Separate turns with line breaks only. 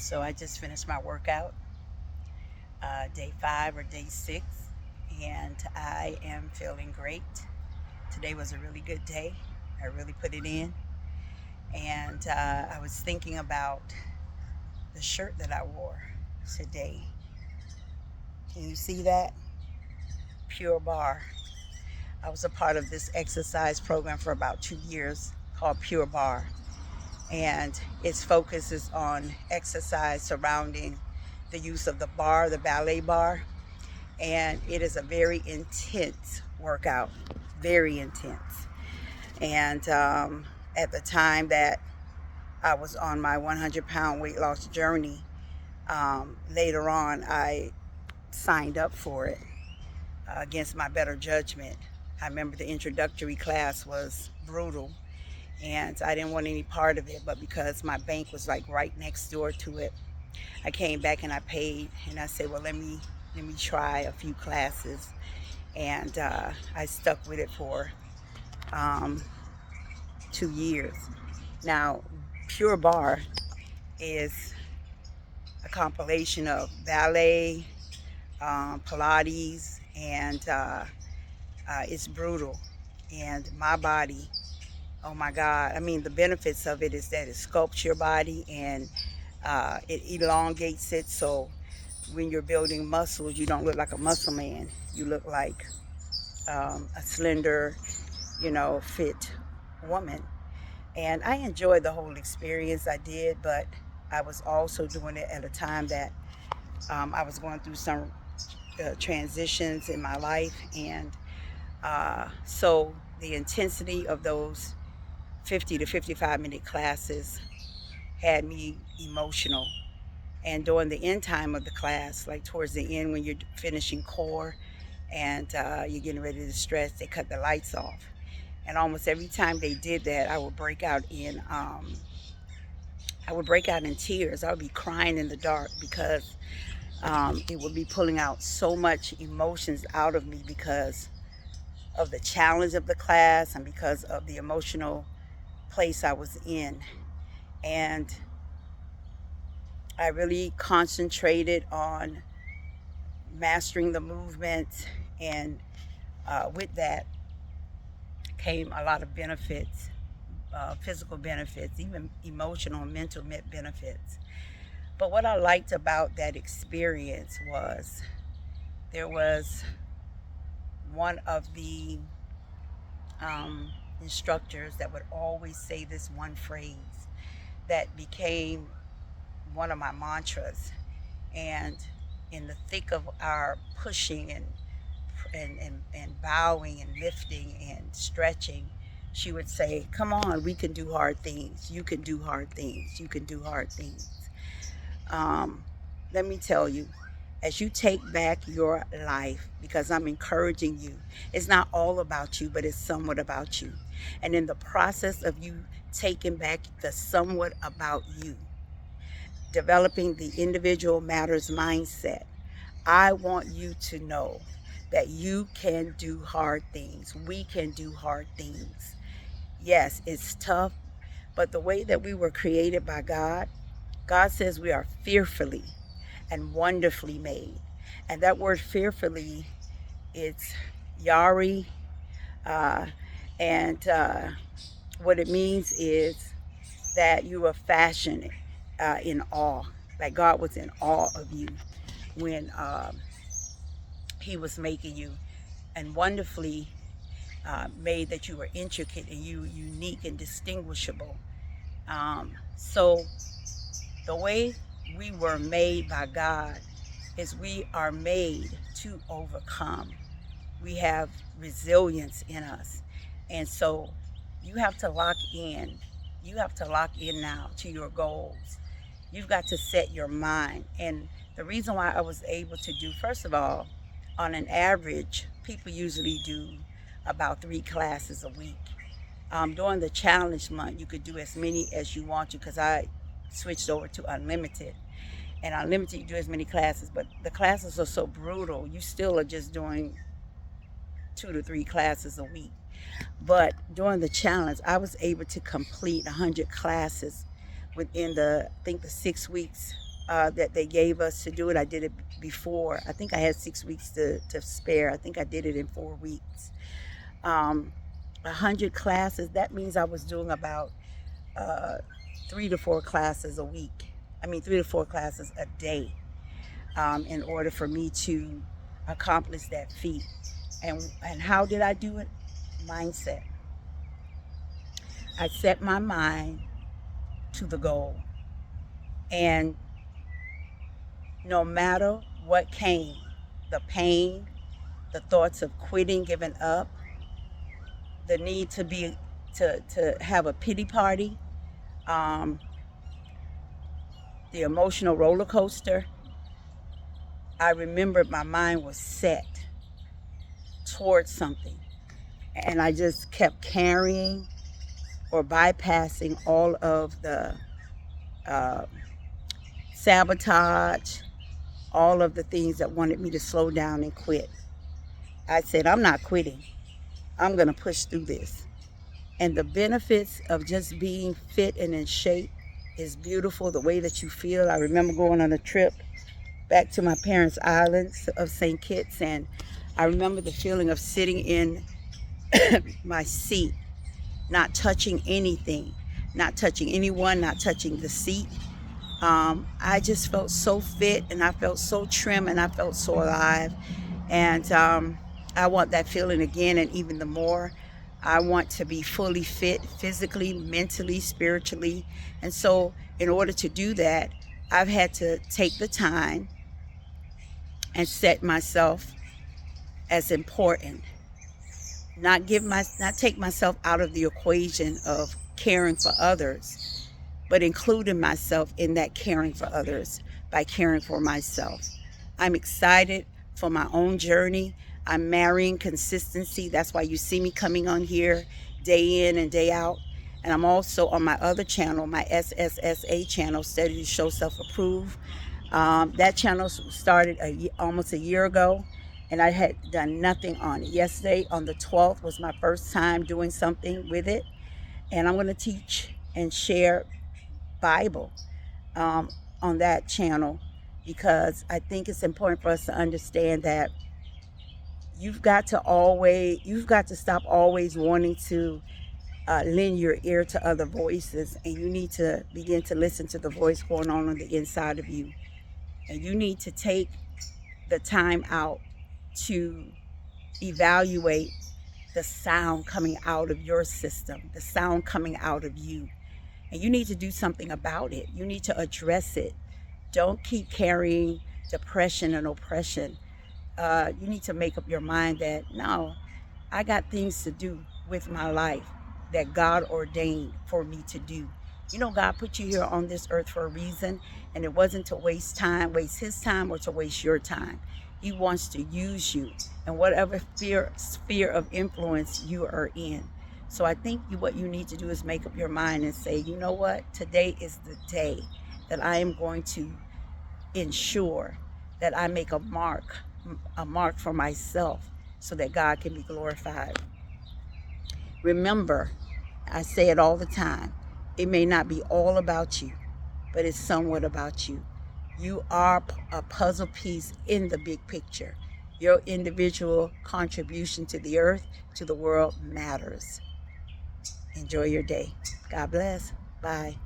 So I just finished my workout, day 5 or day 6, and I am feeling great. Today was a really good day. I really put it in, and I was thinking about the shirt that I wore today. Can you see that? Pure Bar. I was a part of this exercise program for about 2 years called Pure Bar, and its focus is on exercise surrounding the use of the bar, the ballet bar, and it is a very intense workout, very intense. And at the time that I was on my 100-pound weight loss journey, later on I signed up for it against my better judgment. I remember the introductory class was brutal, and I didn't want any part of it, but because my bank was like right next door to it, I came back and I paid, and I said, well, let me try a few classes, and I stuck with it for um, 2 years. Now, Pure Bar is a compilation of ballet, Pilates, and it's brutal. And my body, oh my God, I mean, the benefits of it is that it sculpts your body and it elongates it. So when you're building muscles, you don't look like a muscle man. You look like a slender, fit woman. And I enjoyed the whole experience. I did, but I was also doing it at a time that I was going through some transitions in my life. And so the intensity of those 50 to 55-minute classes had me emotional. And during the end time of the class, like towards the end when you're finishing core and you're getting ready to stretch, they cut the lights off. And almost every time they did that, I would break out in tears. I would be crying in the dark because it would be pulling out so much emotions out of me because of the challenge of the class and because of the emotional place I was in. And I really concentrated on mastering the movements, and with that came a lot of benefits, physical benefits, even emotional and mental benefits. But what I liked about that experience was there was one of the instructors that would always say this one phrase that became one of my mantras. And in the thick of our pushing and bowing and lifting and stretching, she would say, come on, we can do hard things. You can do hard things. You can do hard things. Um, Let me tell you, as you take back your life, because I'm encouraging you, it's not all about you, but it's somewhat about you. And in the process of you taking back the somewhat about you, developing the individual matters mindset, I want you to know that you can do hard things. We can do hard things. Yes, it's tough, but the way that we were created by God, God says we are fearfully and wonderfully made. And that word fearfully, it's Yari, uh, and what it means is that you were fashioned in awe. Like God was in awe of you when He was making you, and wonderfully made that you were intricate and you unique and distinguishable. So the way we were made by God is we are made to overcome. We have resilience in us. And so you have to lock in. You have to lock in now to your goals. You've got to set your mind. And the reason why I was able to do, first of all, on an average, people usually do about 3 classes a week. During the challenge month, you could do as many as you want to because I switched over to unlimited. And unlimited, you do as many classes, but the classes are so brutal, you still are just doing 2 to 3 classes a week. But during the challenge, I was able to complete 100 classes within I think the 6 weeks that they gave us to do it. I did it before. I think I had 6 weeks to spare. I think I did it in 4 weeks. 100 classes, that means I was doing about 3 to 4 classes a week. I mean, 3 to 4 classes a day, in order for me to accomplish that feat. And how did I do it? Mindset. I set my mind to the goal. And no matter what came, the pain, the thoughts of quitting, giving up, the need to have a pity party, um, the emotional roller coaster, I remembered my mind was set towards something. And I just kept carrying or bypassing all of the uh, sabotage, all of the things that wanted me to slow down and quit. I said, I'm not quitting. I'm going to push through this. And the benefits of just being fit and in shape is beautiful, the way that you feel. I remember going on a trip back to my parents' island of St. Kitts, and I remember the feeling of sitting in my seat, not touching anything, not touching anyone, not touching the seat. I just felt so fit, and I felt so trim, and I felt so alive. And I want that feeling again, and even the more. I want to be fully fit physically, mentally, spiritually. And so in order to do that, I've had to take the time and set myself as important. Not take myself out of the equation of caring for others, but including myself in that caring for others by caring for myself. I'm excited for my own journey. I'm marrying consistency. That's why you see me coming on here day in and day out. And I'm also on my other channel, my SSSA channel, Steady to Show Self-Approve. That channel started almost a year ago, and I had done nothing on it. Yesterday, on the 12th, was my first time doing something with it. And I'm going to teach and share Bible on that channel, because I think it's important for us to understand that you've got to stop always wanting to lend your ear to other voices, and you need to begin to listen to the voice going on the inside of you. And you need to take the time out to evaluate the sound coming out of your system, the sound coming out of you. And you need to do something about it. You need to address it. Don't keep carrying depression and oppression. You need to make up your mind that, no, I got things to do with my life that God ordained for me to do. You know, God put you here on this earth for a reason, and it wasn't to waste his time, or to waste your time. He wants to use you in whatever sphere of influence you are in. So I think what you need to do is make up your mind and say, you know what? Today is the day that I am going to ensure that I make a mark for myself, so that God can be glorified. Remember, I say it all the time, it may not be all about you, but it's somewhat about you. You are a puzzle piece in the big picture. Your individual contribution to the earth, to the world, matters. Enjoy your day. God bless. Bye.